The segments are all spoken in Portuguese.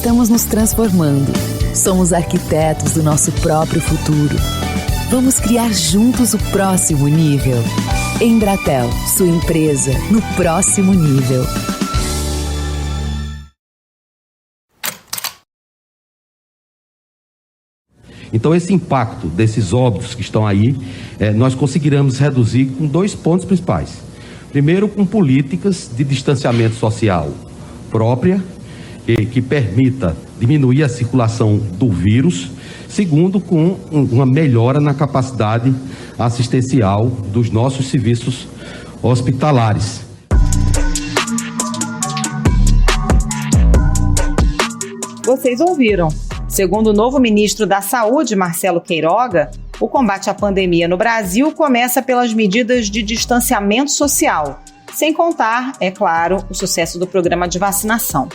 Estamos nos transformando. Somos arquitetos do nosso próprio futuro. Vamos criar juntos o próximo nível. Embratel, sua empresa no próximo nível. Então, esse impacto desses óbitos que estão aí, nós conseguiremos reduzir com 2 pontos principais. Primeiro, com políticas de distanciamento social própria, que permita diminuir a circulação do vírus. Segundo, com uma melhora na capacidade assistencial dos nossos serviços hospitalares. Vocês ouviram. Segundo o novo ministro da Saúde, Marcelo Queiroga, o combate à pandemia no Brasil começa pelas medidas de distanciamento social, sem contar, é claro, o sucesso do programa de vacinação.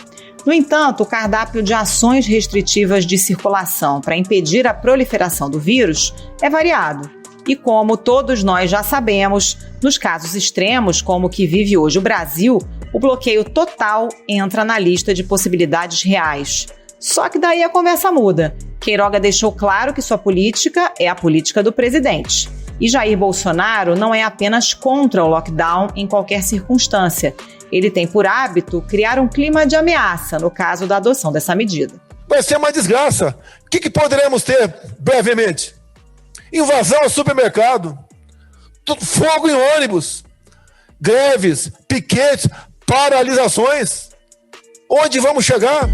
No entanto, o cardápio de ações restritivas de circulação para impedir a proliferação do vírus é variado. E como todos nós já sabemos, nos casos extremos, como o que vive hoje o Brasil, o bloqueio total entra na lista de possibilidades reais. Só que daí a conversa muda. Queiroga deixou claro que sua política é a política do presidente. E Jair Bolsonaro não é apenas contra o lockdown em qualquer circunstância. Ele tem por hábito criar um clima de ameaça no caso da adoção dessa medida. Vai ser uma desgraça. O que poderemos ter brevemente? Invasão ao supermercado, fogo em ônibus, greves, piquetes, paralisações. Onde vamos chegar?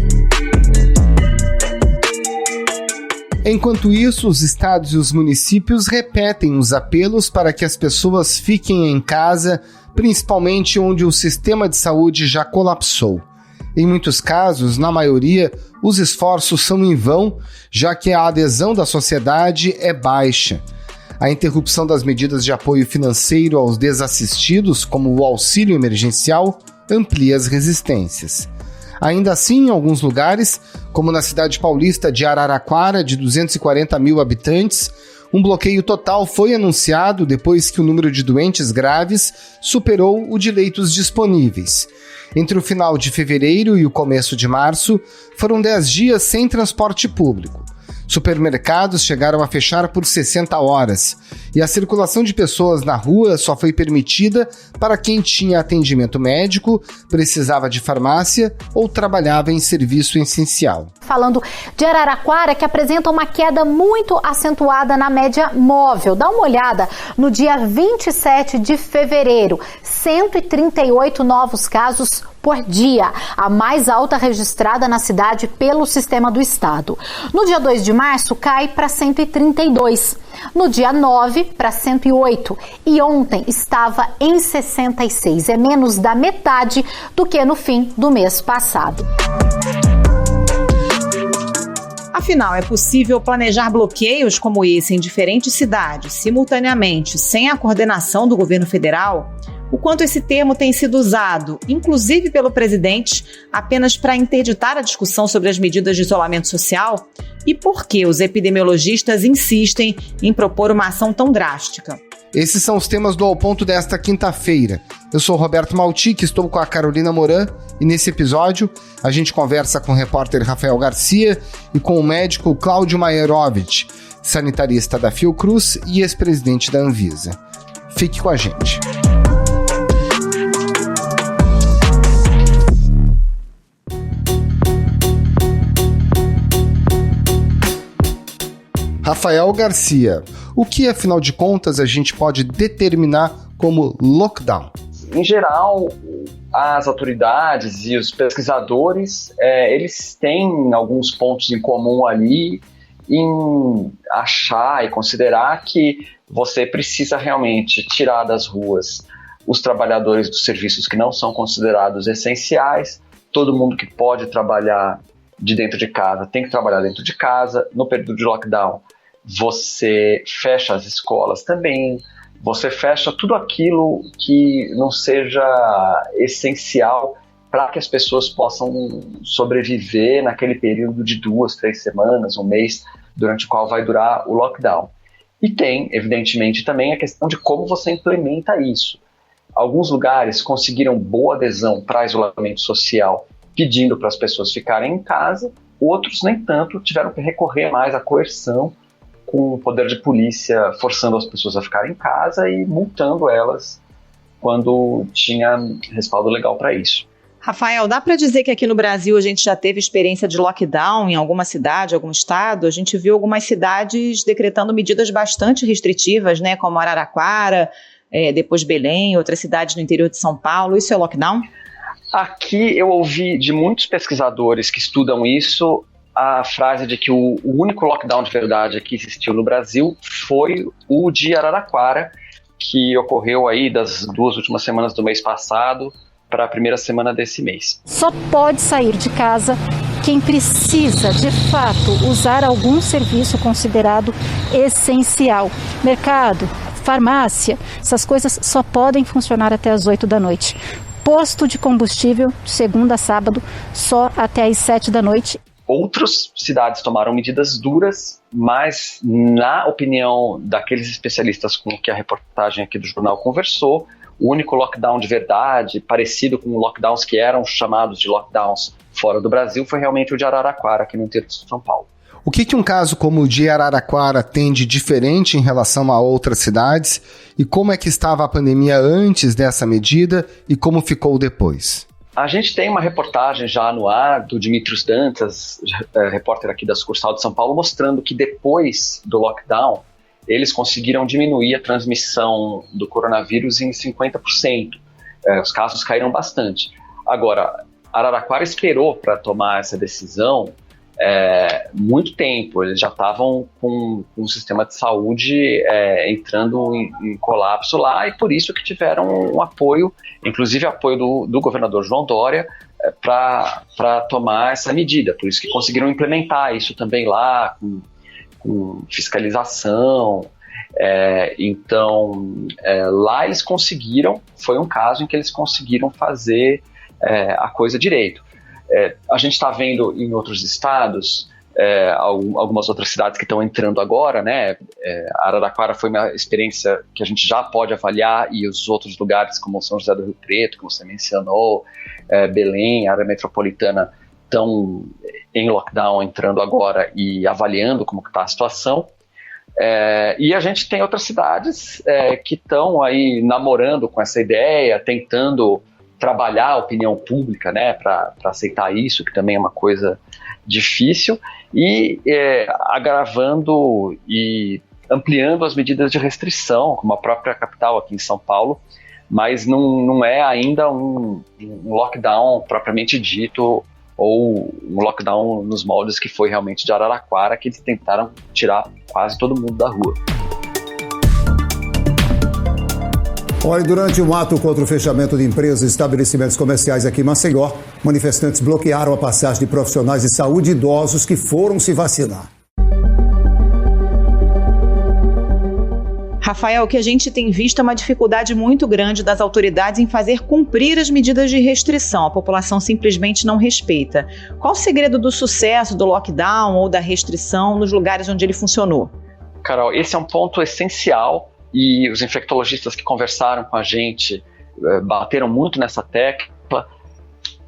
Enquanto isso, os estados e os municípios repetem os apelos para que as pessoas fiquem em casa, principalmente onde o sistema de saúde já colapsou. Em muitos casos, na maioria, os esforços são em vão, já que a adesão da sociedade é baixa. A interrupção das medidas de apoio financeiro aos desassistidos, como o auxílio emergencial, amplia as resistências. Ainda assim, em alguns lugares, como na cidade paulista de Araraquara, de 240 mil habitantes, um bloqueio total foi anunciado depois que o número de doentes graves superou o de leitos disponíveis. Entre o final de fevereiro e o começo de março, foram 10 dias sem transporte público. Supermercados chegaram a fechar por 60 horas e a circulação de pessoas na rua só foi permitida para quem tinha atendimento médico, precisava de farmácia ou trabalhava em serviço essencial. Falando de Araraquara, que apresenta uma queda muito acentuada na média móvel. Dá uma olhada no dia 27 de fevereiro, 138 novos casos por dia, a mais alta registrada na cidade pelo sistema do estado. No dia 2 de março, cai para 132. No dia 9, para 108. E ontem estava em 66. É menos da metade do que no fim do mês passado. Afinal, é possível planejar bloqueios como esse em diferentes cidades, simultaneamente, sem a coordenação do governo federal? O quanto esse termo tem sido usado, inclusive pelo presidente, apenas para interditar a discussão sobre as medidas de isolamento social? E por que os epidemiologistas insistem em propor uma ação tão drástica? Esses são os temas do Ao Ponto desta quinta-feira. Eu sou Roberto Maltic, estou com a Carolina Moran e nesse episódio a gente conversa com o repórter Rafael Garcia e com o médico Cláudio Maierovitch, sanitarista da Fiocruz e ex-presidente da Anvisa. Fique com a gente. Rafael Garcia, o que, afinal de contas, a gente pode determinar como lockdown? Em geral, as autoridades e os pesquisadores, eles têm alguns pontos em comum ali em achar e considerar que você precisa realmente tirar das ruas os trabalhadores dos serviços que não são considerados essenciais, todo mundo que pode trabalhar de dentro de casa tem que trabalhar dentro de casa. No período de lockdown, você fecha as escolas também, você fecha tudo aquilo que não seja essencial para que as pessoas possam sobreviver naquele período de 2, 3 semanas, um mês, durante o qual vai durar o lockdown. E tem, evidentemente, também a questão de como você implementa isso. Alguns lugares conseguiram boa adesão para isolamento social, pedindo para as pessoas ficarem em casa, outros nem tanto, tiveram que recorrer mais à coerção, com o poder de polícia forçando as pessoas a ficarem em casa e multando elas quando tinha respaldo legal para isso. Rafael, dá para dizer que aqui no Brasil a gente já teve experiência de lockdown em alguma cidade, algum estado? A gente viu algumas cidades decretando medidas bastante restritivas, né, como Araraquara, depois Belém, outras cidades no interior de São Paulo. Isso é lockdown? Aqui eu ouvi de muitos pesquisadores que estudam isso a frase de que o único lockdown de verdade que existiu no Brasil foi o de Araraquara, que ocorreu aí das 2 últimas semanas do mês passado para a primeira semana desse mês. Só pode sair de casa quem precisa, de fato, usar algum serviço considerado essencial. Mercado, farmácia, essas coisas só podem funcionar até as 8 da noite. Posto de combustível, de segunda a sábado, só até as 7 da noite. Outras cidades tomaram medidas duras, mas na opinião daqueles especialistas com que a reportagem aqui do jornal conversou, o único lockdown de verdade, parecido com lockdowns que eram chamados de lockdowns fora do Brasil, foi realmente o de Araraquara, aqui no interior de São Paulo. O que um caso como o de Araraquara tem de diferente em relação a outras cidades? E como é que estava a pandemia antes dessa medida e como ficou depois? A gente tem uma reportagem já no ar do Dimitrios Dantas, repórter aqui da sucursal de São Paulo, mostrando que depois do lockdown, eles conseguiram diminuir a transmissão do coronavírus em 50%. Os casos caíram bastante. Agora, Araraquara esperou para tomar essa decisão muito tempo. Eles já estavam com o sistema de saúde entrando em colapso lá, e por isso que tiveram um apoio, inclusive apoio do governador João Dória, para tomar essa medida. Por isso que conseguiram implementar isso também lá, com fiscalização. Então, lá eles conseguiram, foi um caso em que eles conseguiram fazer a coisa direito. A gente está vendo em outros estados, algumas outras cidades que estão entrando agora, né? Araraquara foi uma experiência que a gente já pode avaliar, e os outros lugares como São José do Rio Preto, como você mencionou, Belém, a área metropolitana, estão em lockdown entrando agora e avaliando como está a situação. E a gente tem outras cidades que estão aí namorando com essa ideia, tentando trabalhar a opinião pública, né, para aceitar isso, que também é uma coisa difícil, e agravando e ampliando as medidas de restrição, como a própria capital aqui em São Paulo, mas não é ainda um lockdown propriamente dito, ou um lockdown nos moldes que foi realmente de Araraquara, que eles tentaram tirar quase todo mundo da rua. Olha, durante um ato contra o fechamento de empresas e estabelecimentos comerciais aqui em Maceió, manifestantes bloquearam a passagem de profissionais de saúde e idosos que foram se vacinar. Rafael, o que a gente tem visto é uma dificuldade muito grande das autoridades em fazer cumprir as medidas de restrição. A população simplesmente não respeita. Qual o segredo do sucesso do lockdown ou da restrição nos lugares onde ele funcionou? Carol, esse é um ponto essencial, e os infectologistas que conversaram com a gente bateram muito nessa tecla,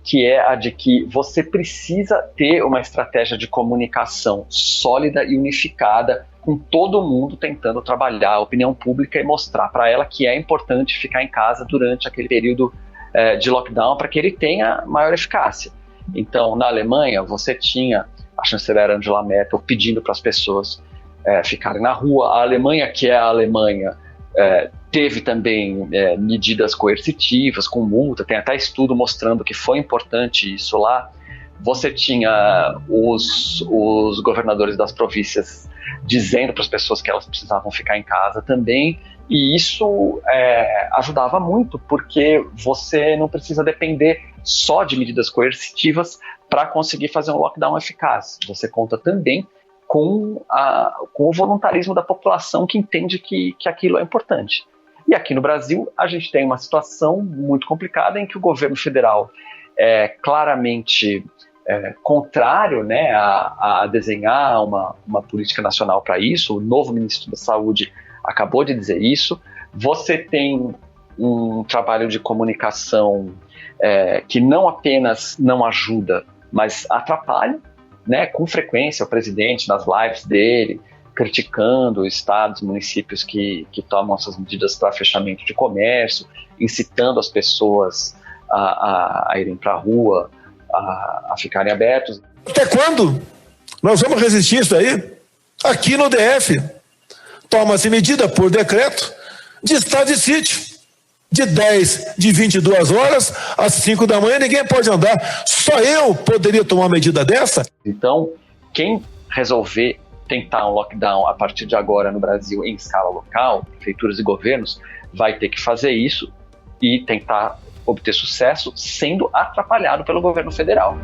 que é a de que você precisa ter uma estratégia de comunicação sólida e unificada, com todo mundo tentando trabalhar a opinião pública e mostrar para ela que é importante ficar em casa durante aquele período de lockdown para que ele tenha maior eficácia. Então, na Alemanha, você tinha a chanceler Angela Merkel pedindo para as pessoas ficarem na rua. A Alemanha, que é a Alemanha, teve também medidas coercitivas, com multa, tem até estudo mostrando que foi importante isso lá. Você tinha os governadores das províncias dizendo para as pessoas que elas precisavam ficar em casa também, e isso ajudava muito, porque você não precisa depender só de medidas coercitivas para conseguir fazer um lockdown eficaz. Você conta também com o voluntarismo da população que entende que aquilo é importante. E aqui no Brasil, a gente tem uma situação muito complicada em que o governo federal é claramente contrário, né, a desenhar uma política nacional para isso. O novo ministro da Saúde acabou de dizer isso. Você tem um trabalho de comunicação que não apenas não ajuda, mas atrapalha, né, com frequência o presidente nas lives dele, criticando estados, municípios que tomam essas medidas para fechamento de comércio, incitando as pessoas a irem para a rua, a ficarem abertos. Até quando nós vamos resistir isso aí? Aqui no DF, toma-se medida por decreto de estado de sítio. De 22 horas às 5 da manhã, ninguém pode andar. Só eu poderia tomar uma medida dessa? Então, quem resolver tentar um lockdown a partir de agora no Brasil em escala local, prefeituras e governos, vai ter que fazer isso e tentar obter sucesso sendo atrapalhado pelo governo federal.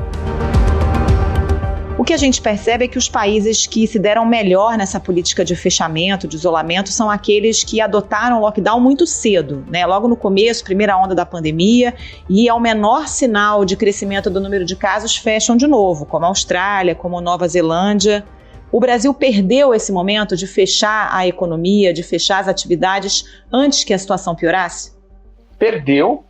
O que a gente percebe é que os países que se deram melhor nessa política de fechamento, de isolamento, são aqueles que adotaram o lockdown muito cedo, né? Logo no começo, primeira onda da pandemia, e ao menor sinal de crescimento do número de casos, fecham de novo, como a Austrália, como a Nova Zelândia. O Brasil perdeu esse momento de fechar a economia, de fechar as atividades antes que a situação piorasse? Perdeu,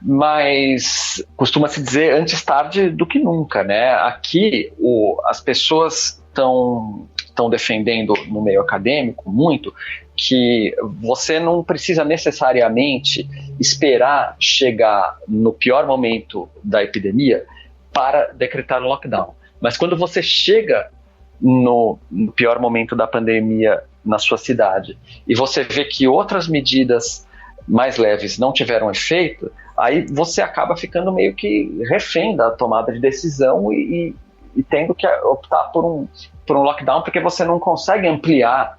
mas costuma-se dizer antes tarde do que nunca, né? Aqui as pessoas estão defendendo no meio acadêmico muito que você não precisa necessariamente esperar chegar no pior momento da epidemia para decretar um lockdown. Mas quando você chega no pior momento da pandemia na sua cidade e você vê que outras medidas mais leves não tiveram efeito, aí você acaba ficando meio que refém da tomada de decisão e tendo que optar por um lockdown, porque você não consegue ampliar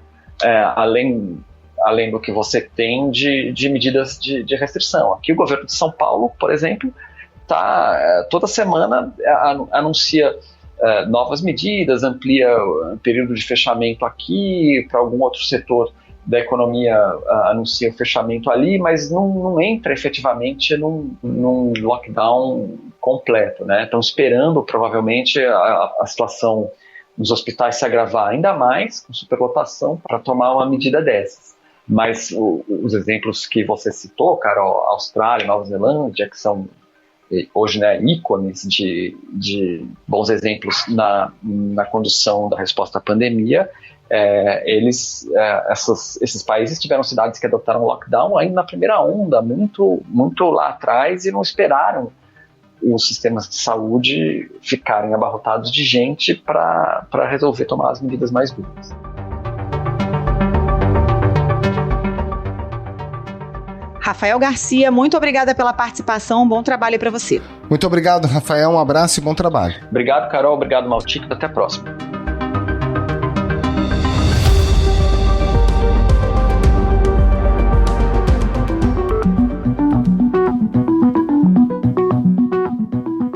além do que você tem de medidas de restrição. Aqui o governo de São Paulo, por exemplo, toda semana anuncia novas medidas, amplia o período de fechamento aqui, para algum outro setor da economia anuncia o fechamento ali, mas não entra efetivamente num lockdown completo, né? Estão esperando provavelmente a situação nos hospitais se agravar ainda mais, com superlotação, para tomar uma medida dessas. Mas os exemplos que você citou, Carol, Austrália, Nova Zelândia, que são hoje, né, ícones de bons exemplos na condução da resposta à pandemia, esses países tiveram cidades que adotaram lockdown ainda na primeira onda, muito, muito lá atrás, e não esperaram os sistemas de saúde ficarem abarrotados de gente para resolver tomar as medidas mais duras. Rafael Garcia, muito obrigada pela participação, bom trabalho para você. Muito obrigado, Rafael, um abraço e bom trabalho. Obrigado, Carol, obrigado, Maltico, até a próxima.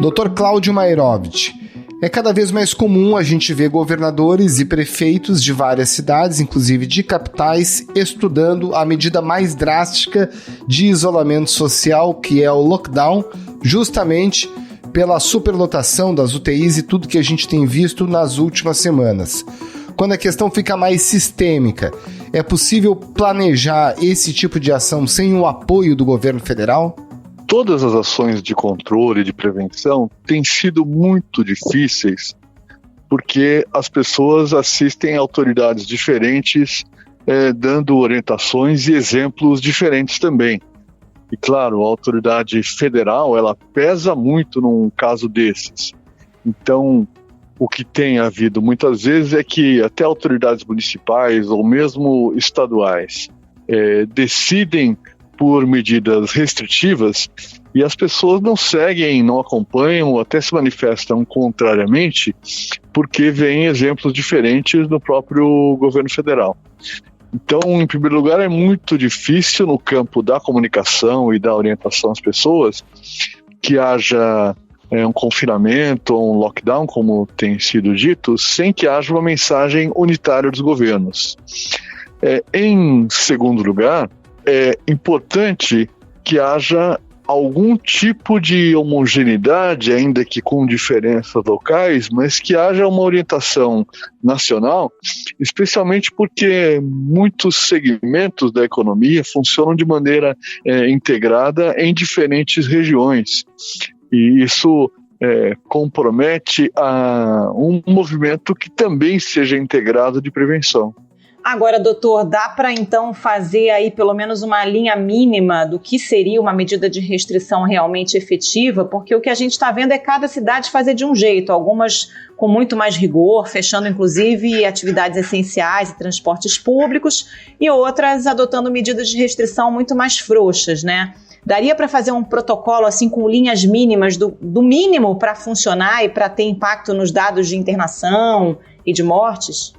Dr. Cláudio Mairovich, é cada vez mais comum a gente ver governadores e prefeitos de várias cidades, inclusive de capitais, estudando a medida mais drástica de isolamento social, que é o lockdown, justamente pela superlotação das UTIs e tudo que a gente tem visto nas últimas semanas. Quando a questão fica mais sistêmica, é possível planejar esse tipo de ação sem o apoio do governo federal? Todas as ações de controle e de prevenção têm sido muito difíceis porque as pessoas assistem a autoridades diferentes dando orientações e exemplos diferentes também. E claro, a autoridade federal ela pesa muito num caso desses. Então, o que tem havido muitas vezes é que até autoridades municipais ou mesmo estaduais decidem por medidas restritivas e as pessoas não seguem, não acompanham ou até se manifestam contrariamente porque veem exemplos diferentes no próprio governo federal. Então, em primeiro lugar, é muito difícil no campo da comunicação e da orientação às pessoas que haja um confinamento ou um lockdown, como tem sido dito, sem que haja uma mensagem unitária dos governos. Em segundo lugar, é importante que haja algum tipo de homogeneidade, ainda que com diferenças locais, mas que haja uma orientação nacional, especialmente porque muitos segmentos da economia funcionam de maneira integrada em diferentes regiões. E isso compromete um movimento que também seja integrado de prevenção. Agora, doutor, dá para então fazer aí pelo menos uma linha mínima do que seria uma medida de restrição realmente efetiva? Porque o que a gente está vendo é cada cidade fazer de um jeito, algumas com muito mais rigor, fechando inclusive atividades essenciais e transportes públicos, e outras adotando medidas de restrição muito mais frouxas, né? Daria para fazer um protocolo assim com linhas mínimas do mínimo para funcionar e para ter impacto nos dados de internação e de mortes?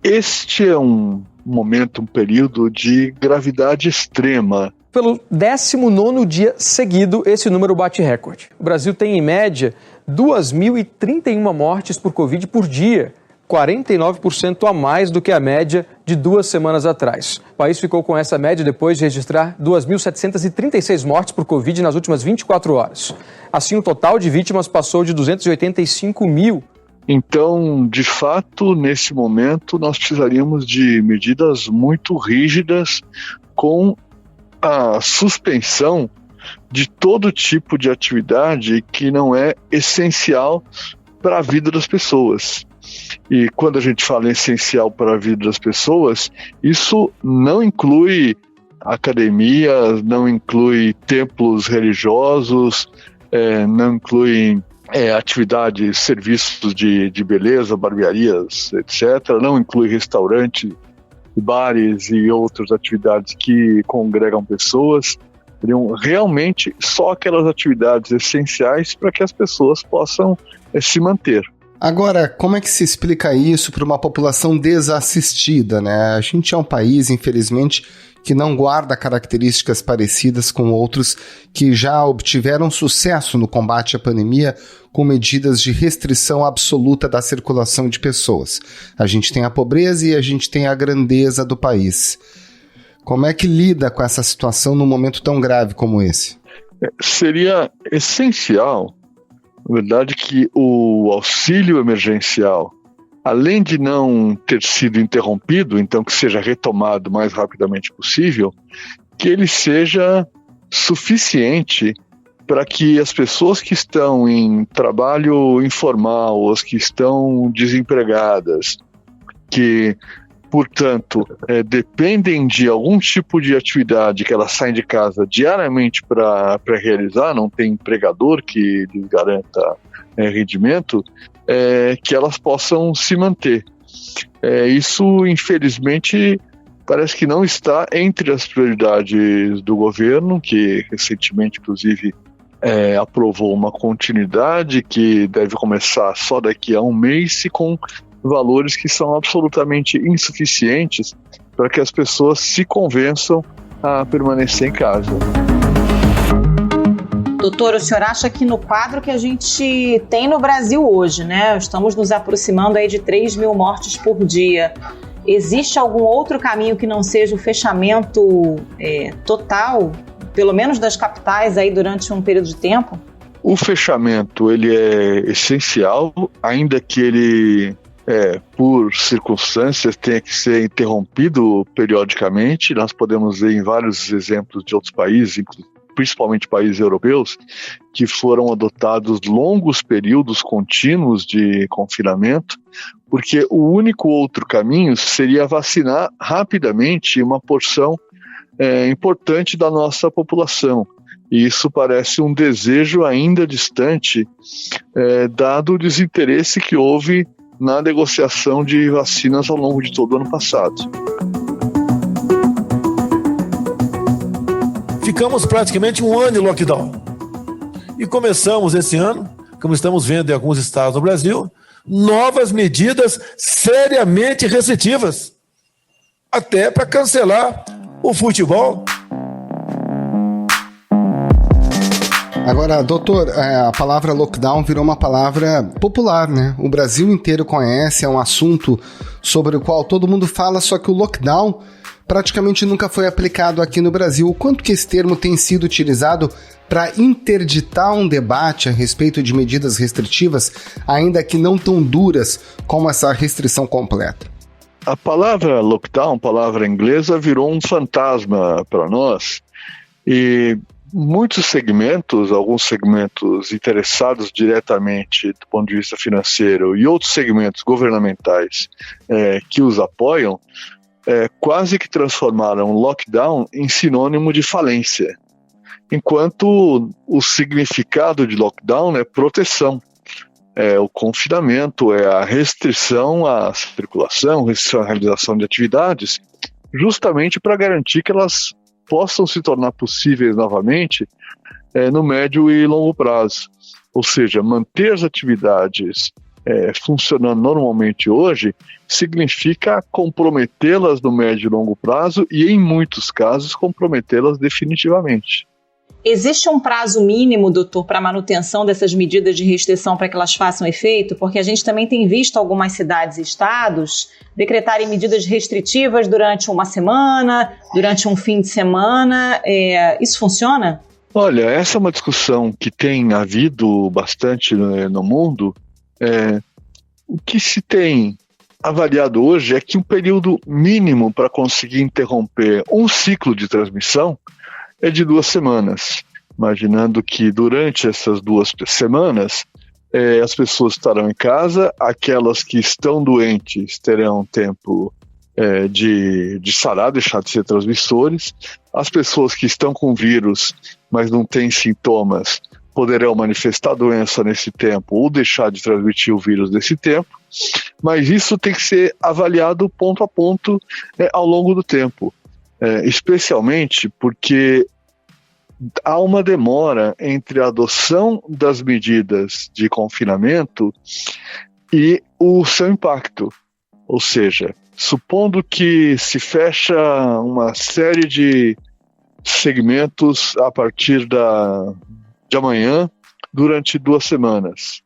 Este é um período de gravidade extrema. Pelo 19º dia seguido, esse número bate recorde. O Brasil tem, em média, 2.031 mortes por Covid por dia, 49% a mais do que a média de 2 semanas atrás. O país ficou com essa média depois de registrar 2.736 mortes por Covid nas últimas 24 horas. Assim, o total de vítimas passou de 285 mil. Então, de fato, nesse momento, nós precisaríamos de medidas muito rígidas com a suspensão de todo tipo de atividade que não é essencial para a vida das pessoas. E quando a gente fala em essencial para a vida das pessoas, isso não inclui academias, não inclui templos religiosos, não inclui atividades, serviços de beleza, barbearias, etc. Não inclui restaurantes, bares e outras atividades que congregam pessoas. Seriam realmente só aquelas atividades essenciais para que as pessoas possam se manter. Agora, como é que se explica isso para uma população desassistida, né? A gente é um país, infelizmente, que não guarda características parecidas com outros que já obtiveram sucesso no combate à pandemia com medidas de restrição absoluta da circulação de pessoas. A gente tem a pobreza e a gente tem a grandeza do país. Como é que lida com essa situação num momento tão grave como esse? Seria essencial, na verdade, que o auxílio emergencial, além de não ter sido interrompido, então que seja retomado o mais rapidamente possível, que ele seja suficiente para que as pessoas que estão em trabalho informal, as que estão desempregadas, que, portanto, dependem de algum tipo de atividade que elas saem de casa diariamente para realizar, não tem empregador que lhes garanta rendimento, que elas possam se manter. Isso, infelizmente, parece que não está entre as prioridades do governo, que recentemente, inclusive, aprovou uma continuidade que deve começar só daqui a um mês e com valores que são absolutamente insuficientes para que as pessoas se convençam a permanecer em casa. Doutor, o senhor acha que no quadro que a gente tem no Brasil hoje, né, estamos nos aproximando aí de 3 mil mortes por dia, existe algum outro caminho que não seja o fechamento total, pelo menos das capitais aí durante um período de tempo? O fechamento, ele é essencial, ainda que ele, por circunstâncias, tenha que ser interrompido periodicamente. Nós podemos ver em vários exemplos de outros países, principalmente países europeus, que foram adotados longos períodos contínuos de confinamento, porque o único outro caminho seria vacinar rapidamente uma porção importante da nossa população. E isso parece um desejo ainda distante, dado o desinteresse que houve na negociação de vacinas ao longo de todo o ano passado. Ficamos praticamente um ano em lockdown. E começamos esse ano, como estamos vendo em alguns estados do Brasil, novas medidas seriamente restritivas, até para cancelar o futebol. Agora, doutor, a palavra lockdown virou uma palavra popular, né? O Brasil inteiro conhece, é um assunto sobre o qual todo mundo fala, só que o lockdown praticamente nunca foi aplicado aqui no Brasil. O quanto que esse termo tem sido utilizado para interditar um debate a respeito de medidas restritivas, ainda que não tão duras como essa restrição completa? A palavra lockdown, palavra inglesa, virou um fantasma para nós e muitos segmentos, alguns segmentos interessados diretamente do ponto de vista financeiro e outros segmentos governamentais que os apoiam, quase que transformaram o lockdown em sinônimo de falência, enquanto o significado de lockdown é proteção, é o confinamento, é a restrição à circulação, restrição à realização de atividades, justamente para garantir que elas possam se tornar possíveis novamente no médio e longo prazo. Ou seja, manter as atividades funcionando normalmente hoje significa comprometê-las no médio e longo prazo e, em muitos casos, comprometê-las definitivamente. Existe um prazo mínimo, doutor, para a manutenção dessas medidas de restrição para que elas façam efeito? Porque a gente também tem visto algumas cidades e estados decretarem medidas restritivas durante uma semana, durante um fim de semana. Isso funciona? Olha, essa é uma discussão que tem havido bastante no mundo. O que se tem avaliado hoje é que um período mínimo para conseguir interromper um ciclo de transmissão é de 2 semanas, imaginando que durante essas 2 semanas as pessoas estarão em casa, aquelas que estão doentes terão tempo de sarar, deixar de ser transmissores, as pessoas que estão com vírus, mas não têm sintomas, poderão manifestar a doença nesse tempo ou deixar de transmitir o vírus nesse tempo, mas isso tem que ser avaliado ponto a ponto ao longo do tempo. Especialmente porque há uma demora entre a adoção das medidas de confinamento e o seu impacto. Ou seja, supondo que se fecha uma série de segmentos a partir de amanhã durante 2 semanas,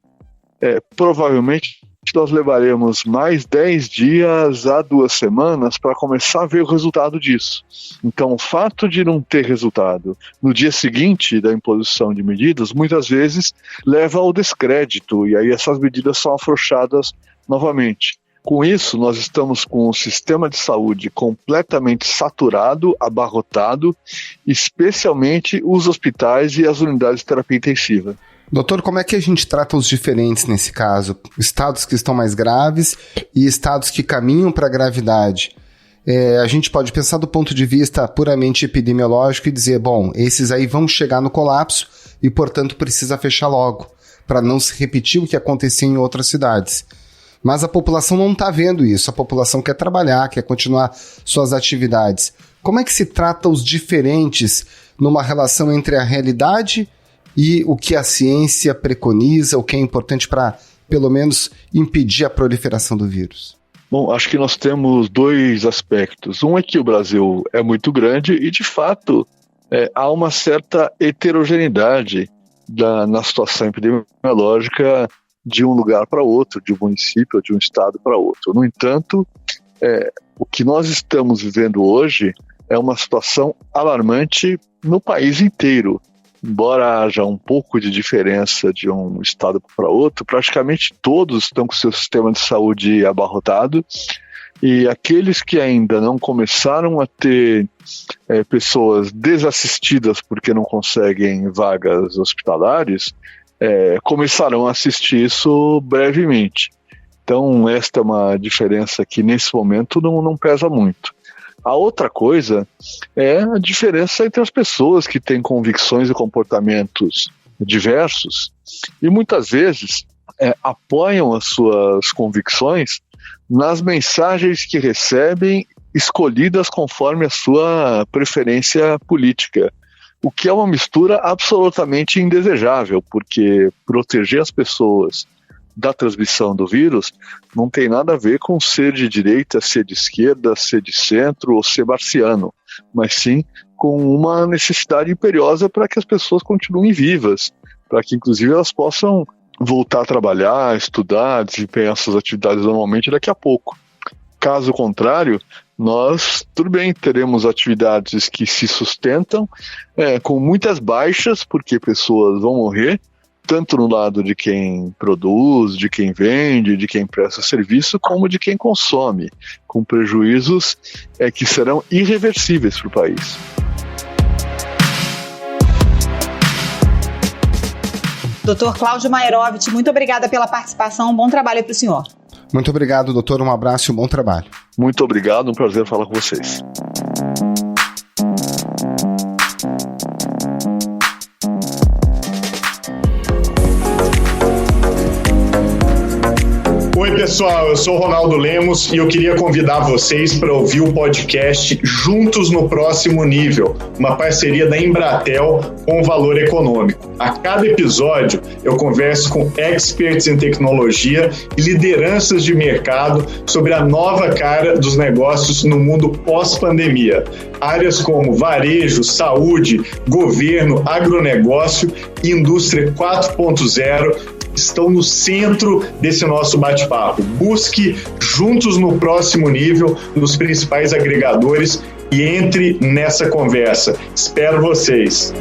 provavelmente nós levaremos mais 10 dias a 2 semanas para começar a ver o resultado disso. Então, o fato de não ter resultado no dia seguinte da imposição de medidas, muitas vezes leva ao descrédito, e aí essas medidas são afrouxadas novamente. Com isso, nós estamos com o sistema de saúde completamente saturado, abarrotado, especialmente os hospitais e as unidades de terapia intensiva. Doutor, como é que a gente trata os diferentes nesse caso? Estados que estão mais graves e estados que caminham para a gravidade. A gente pode pensar do ponto de vista puramente epidemiológico e dizer, bom, esses aí vão chegar no colapso e, portanto, precisa fechar logo, para não se repetir o que acontecia em outras cidades. Mas a população não está vendo isso, a população quer trabalhar, quer continuar suas atividades. Como é que se trata os diferentes numa relação entre a realidade e o que a ciência preconiza, o que é importante para, pelo menos, impedir a proliferação do vírus? Bom, acho que nós temos 2 aspectos. Um é que o Brasil é muito grande e, de fato, há uma certa heterogeneidade na situação epidemiológica de um lugar para outro, de um município ou de um estado para outro. No entanto, o que nós estamos vivendo hoje é uma situação alarmante no país inteiro. Embora haja um pouco de diferença de um estado para outro, praticamente todos estão com seu sistema de saúde abarrotado, e aqueles que ainda não começaram a ter pessoas desassistidas porque não conseguem vagas hospitalares, começarão a assistir isso brevemente. Então, esta é uma diferença que nesse momento não pesa muito. A outra coisa é a diferença entre as pessoas que têm convicções e comportamentos diversos e muitas vezes apoiam as suas convicções nas mensagens que recebem, escolhidas conforme a sua preferência política, o que é uma mistura absolutamente indesejável, porque proteger as pessoas da transmissão do vírus não tem nada a ver com ser de direita, ser de esquerda, ser de centro ou ser marciano, mas sim com uma necessidade imperiosa para que as pessoas continuem vivas, para que inclusive elas possam voltar a trabalhar, estudar, desempenhar suas atividades normalmente daqui a pouco. Caso contrário, nós, tudo bem, teremos atividades que se sustentam com muitas baixas, porque pessoas vão morrer, tanto no lado de quem produz, de quem vende, de quem presta serviço, como de quem consome, com prejuízos que serão irreversíveis para o país. Dr. Cláudio Mairovich, muito obrigada pela participação. Bom trabalho para o senhor. Muito obrigado, doutor. Um abraço e um bom trabalho. Muito obrigado, um prazer falar com vocês. Oi, pessoal, eu sou o Ronaldo Lemos e eu queria convidar vocês para ouvir o podcast Juntos no Próximo Nível, uma parceria da Embratel com o Valor Econômico. A cada episódio, eu converso com experts em tecnologia e lideranças de mercado sobre a nova cara dos negócios no mundo pós-pandemia. Áreas como varejo, saúde, governo, agronegócio e indústria 4.0 estão no centro desse nosso bate-papo. Busque Juntos no Próximo Nível nos principais agregadores e entre nessa conversa. Espero vocês.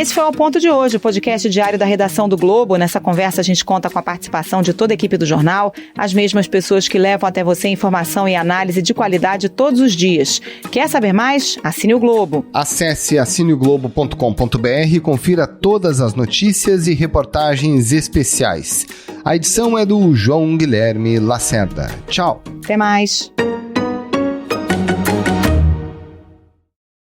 Esse foi o Ponto de Hoje, o podcast diário da redação do Globo. Nessa conversa a gente conta com a participação de toda a equipe do jornal, as mesmas pessoas que levam até você informação e análise de qualidade todos os dias. Quer saber mais? Assine o Globo. Acesse assineoglobo.com.br e confira todas as notícias e reportagens especiais. A edição é do João Guilherme Lacerda. Tchau. Até mais.